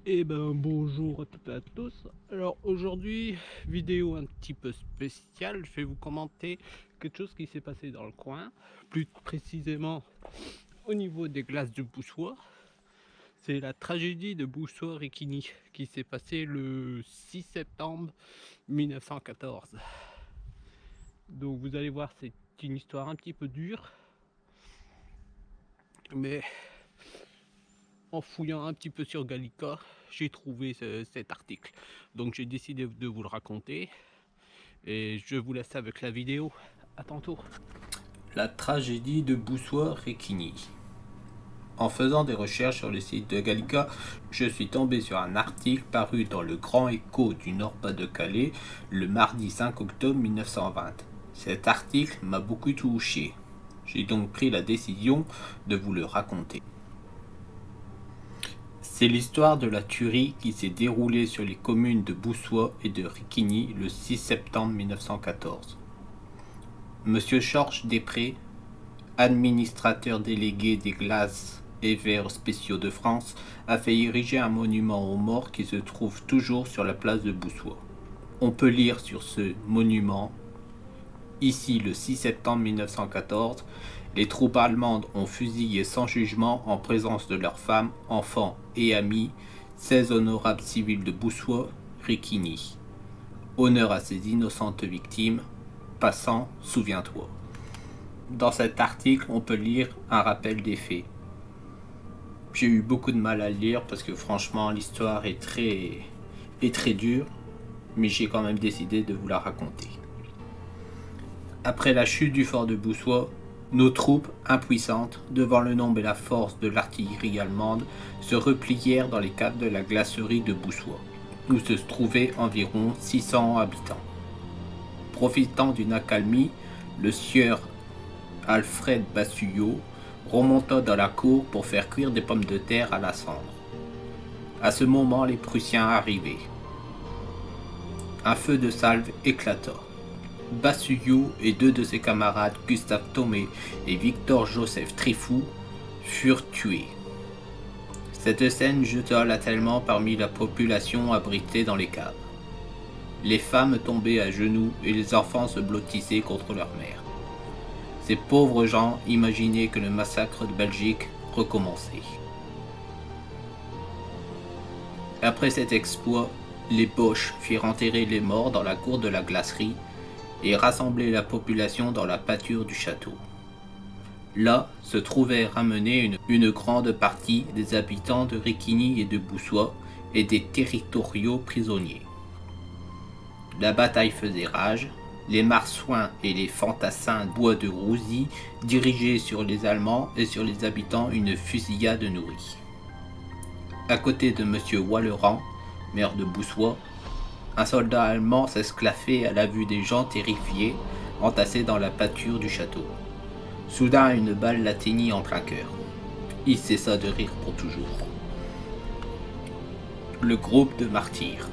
Et ben bonjour à toutes et à tous. Alors aujourd'hui, vidéo un petit peu spéciale, je vais vous commenter quelque chose qui s'est passé dans le coin, plus précisément au niveau des glaces de Boussois. C'est la tragédie de Boussois-Réquigny qui s'est passée le 6 septembre 1914. Donc vous allez voir, c'est une histoire un petit peu dure, mais en fouillant un petit peu sur Gallica, j'ai trouvé cet article. Donc j'ai décidé de vous le raconter. Et je vous laisse avec la vidéo. À tantôt. La tragédie de Boussois-Réquigny. En faisant des recherches sur le site de Gallica, je suis tombé sur un article paru dans le Grand Écho du Nord-Pas-de-Calais le mardi 5 octobre 1920. Cet article m'a beaucoup touché. J'ai donc pris la décision de vous le raconter. C'est l'histoire de la tuerie qui s'est déroulée sur les communes de Boussois et de Réquigny le 6 septembre 1914. Monsieur Georges Després, administrateur délégué des glaces et verres spéciaux de France, a fait ériger un monument aux morts qui se trouve toujours sur la place de Boussois. On peut lire sur ce monument: ici, le 6 septembre 1914, les troupes allemandes ont fusillé sans jugement, en présence de leurs femmes, enfants et amis, 16 honorables civils de Boussois, Réquigny. Honneur à ces innocentes victimes. Passant, souviens-toi. Dans cet article, on peut lire un rappel des faits. J'ai eu beaucoup de mal à le lire parce que franchement, l'histoire est très dure, mais j'ai quand même décidé de vous la raconter. Après la chute du fort de Boussois, nos troupes, impuissantes, devant le nombre et la force de l'artillerie allemande, se replièrent dans les caves de la glacerie de Boussois, où se trouvaient environ 600 habitants. Profitant d'une accalmie, le sieur Alfred Bassuyot remonta dans la cour pour faire cuire des pommes de terre à la cendre. À ce moment, les Prussiens arrivaient. Un feu de salve éclata. Bassuyot et deux de ses camarades, Gustave Thomé et Victor-Joseph Trifou, furent tués. Cette scène jeta l'atellement parmi la population abritée dans les caves. Les femmes tombaient à genoux et les enfants se blottissaient contre leur mère. Ces pauvres gens imaginaient que le massacre de Belgique recommençait. Après cet exploit, les Boches firent enterrer les morts dans la cour de la glacerie et rassembler la population dans la pâture du château. Là se trouvait ramenée une grande partie des habitants de Réquigny et de Boussois et des territoriaux prisonniers. La bataille faisait rage, les marsouins et les fantassins bois de Rouzy dirigeaient sur les Allemands et sur les habitants une fusillade nourrie. À côté de M. Wallerand, maire de Boussois, un soldat allemand s'esclaffait à la vue des gens terrifiés entassés dans la pâture du château. Soudain, une balle l'atteignit en plein cœur. Il cessa de rire pour toujours. Le groupe de martyrs.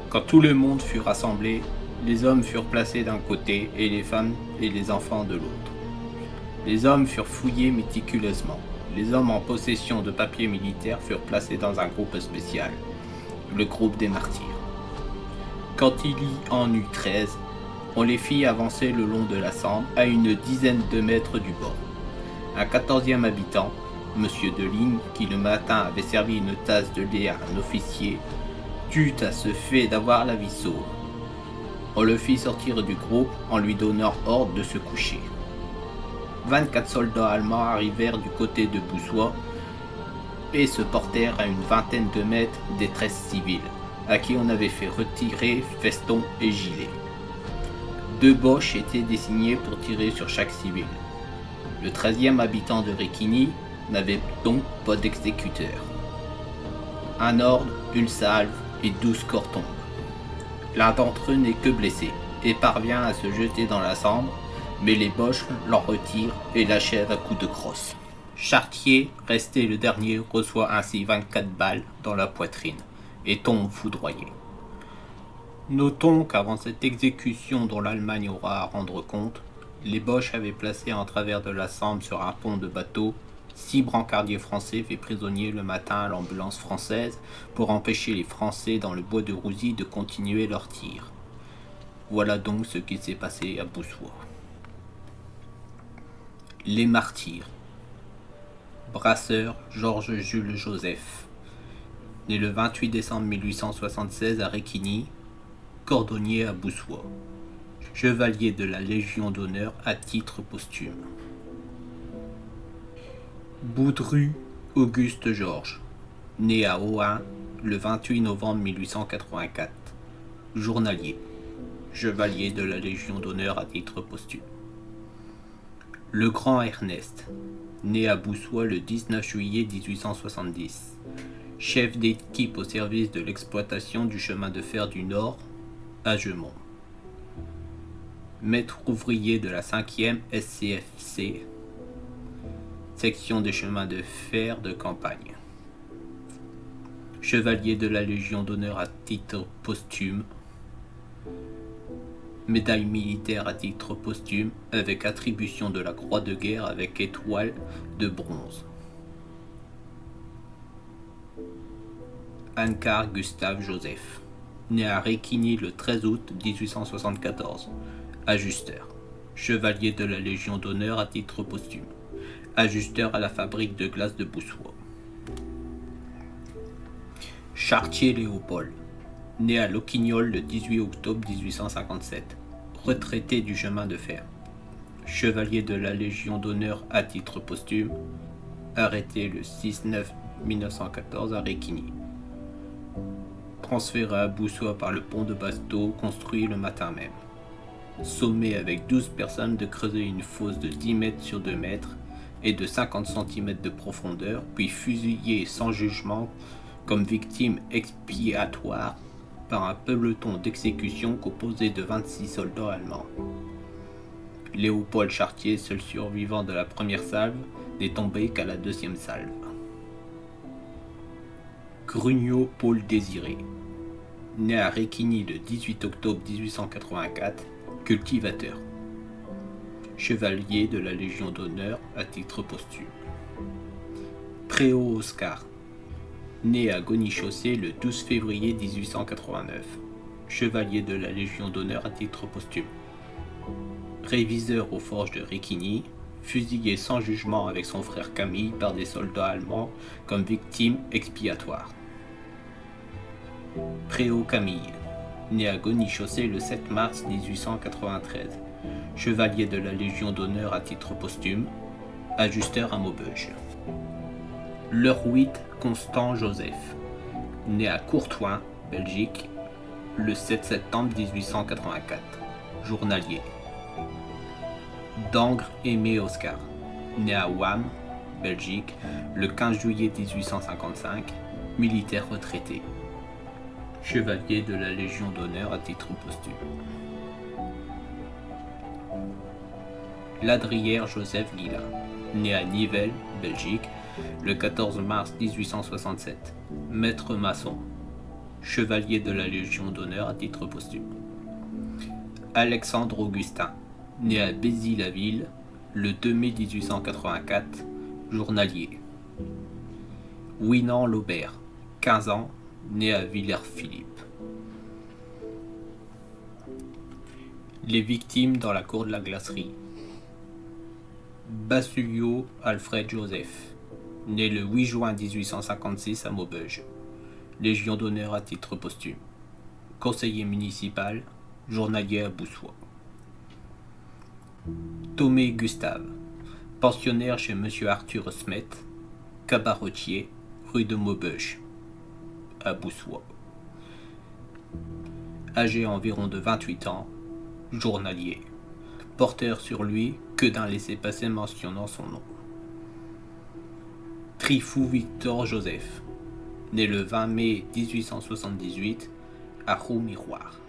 Quand tout le monde fut rassemblé, les hommes furent placés d'un côté et les femmes et les enfants de l'autre. Les hommes furent fouillés méticuleusement. Les hommes en possession de papiers militaires furent placés dans un groupe spécial, le groupe des martyrs. Quand il y en eut 13, on les fit avancer le long de la Sambre à une dizaine de mètres du bord. Un 14e habitant, M. Deligne, qui le matin avait servi une tasse de lait à un officier, tut à ce fait d'avoir la vie sauve. On le fit sortir du groupe en lui donnant ordre de se coucher. 24 soldats allemands arrivèrent du côté de Boussois et se portèrent à une vingtaine de mètres des 13 civils, à qui on avait fait retirer festons et gilets. 2 Boches étaient désignés pour tirer sur chaque civil. Le 13e habitant de Réquigny n'avait donc pas d'exécuteur. Un ordre, une salve et 12 corps tombent. L'un d'entre eux n'est que blessé et parvient à se jeter dans la Sambre, mais les Boches l'en retirent et l'achèvent à coups de crosse. Chartier, resté le dernier, reçoit ainsi 24 balles dans la poitrine et tombe foudroyé. Notons qu'avant cette exécution dont l'Allemagne aura à rendre compte, les Boches avaient placé en travers de la Sambre sur un pont de bateau 6 brancardiers français faits prisonniers le matin à l'ambulance française pour empêcher les Français dans le bois de Rouzy de continuer leur tir. Voilà donc ce qui s'est passé à Boussois. Les martyrs. Brasseur Georges Jules Joseph, né le 28 décembre 1876 à Réquigny, cordonnier à Boussois, chevalier de la Légion d'honneur à titre posthume. Boudru Auguste Georges, né à Ohain le 28 novembre 1884, journalier, chevalier de la Légion d'honneur à titre posthume. Le Grand Ernest, né à Boussois le 19 juillet 1870, chef d'équipe au service de l'exploitation du chemin de fer du Nord à Gemont. Maître ouvrier de la 5e SCFC, section des chemins de fer de campagne. Chevalier de la Légion d'honneur à titre posthume. Médaille militaire à titre posthume avec attribution de la croix de guerre avec étoile de bronze. Ancard Gustave Joseph, né à Réquigny le 13 août 1874, ajusteur, chevalier de la Légion d'honneur à titre posthume, ajusteur à la fabrique de glace de Boussois. Chartier Léopold, né à Loquignol le 18 octobre 1857, retraité du chemin de fer, chevalier de la Légion d'honneur à titre posthume, arrêté le 6/9/1914 à Réquigny. Transféré à Boussois par le pont de Basteau construit le matin même. Sommé avec 12 personnes de creuser une fosse de 10 mètres sur 2 mètres et de 50 cm de profondeur, puis fusillé sans jugement comme victime expiatoire par un peloton d'exécution composé de 26 soldats allemands. Léopold Chartier, seul survivant de la première salve, n'est tombé qu'à la deuxième salve. Grugnot Paul Désiré, né à Réquigny le 18 octobre 1884, cultivateur. Chevalier de la Légion d'honneur à titre posthume. Préau Oscar, né à Gony-Chaussée le 12 février 1889, chevalier de la Légion d'honneur à titre posthume. Réviseur aux forges de Réquigny, fusillé sans jugement avec son frère Camille par des soldats allemands comme victime expiatoire. Préau Camille, né à Gony-Chaussée le 7 mars 1893, chevalier de la Légion d'honneur à titre posthume, ajusteur à Maubeuge. Leruit Constant Joseph, né à Courtoin, Belgique, le 7 septembre 1884, journalier. Dangre Aimé Oscar, né à Ouham, Belgique, le 15 juillet 1855, militaire retraité. Chevalier de la Légion d'honneur à titre posthume. Ladrière Joseph Guillain, né à Nivelles, Belgique, le 14 mars 1867, maître maçon, chevalier de la Légion d'honneur à titre posthume. Alexandre Augustin, né à Bézy-la-Ville, le 2 mai 1884, journalier. Winan Laubert, 15 ans, né à Villers-Philippe. Les victimes dans la cour de la glacerie. Bassuyo Alfred Joseph, né le 8 juin 1856 à Maubeuge, Légion d'honneur à titre posthume, conseiller municipal, journalier à Boussois. Thomé Gustave, pensionnaire chez M. Arthur Smet, cabaretier, rue de Maubeuge, à Boussois. Âgé environ de 28 ans, journalier, porteur sur lui que d'un laissez-passer mentionnant son nom. Trifou Victor Joseph, né le 20 mai 1878 à Roux-Miroir.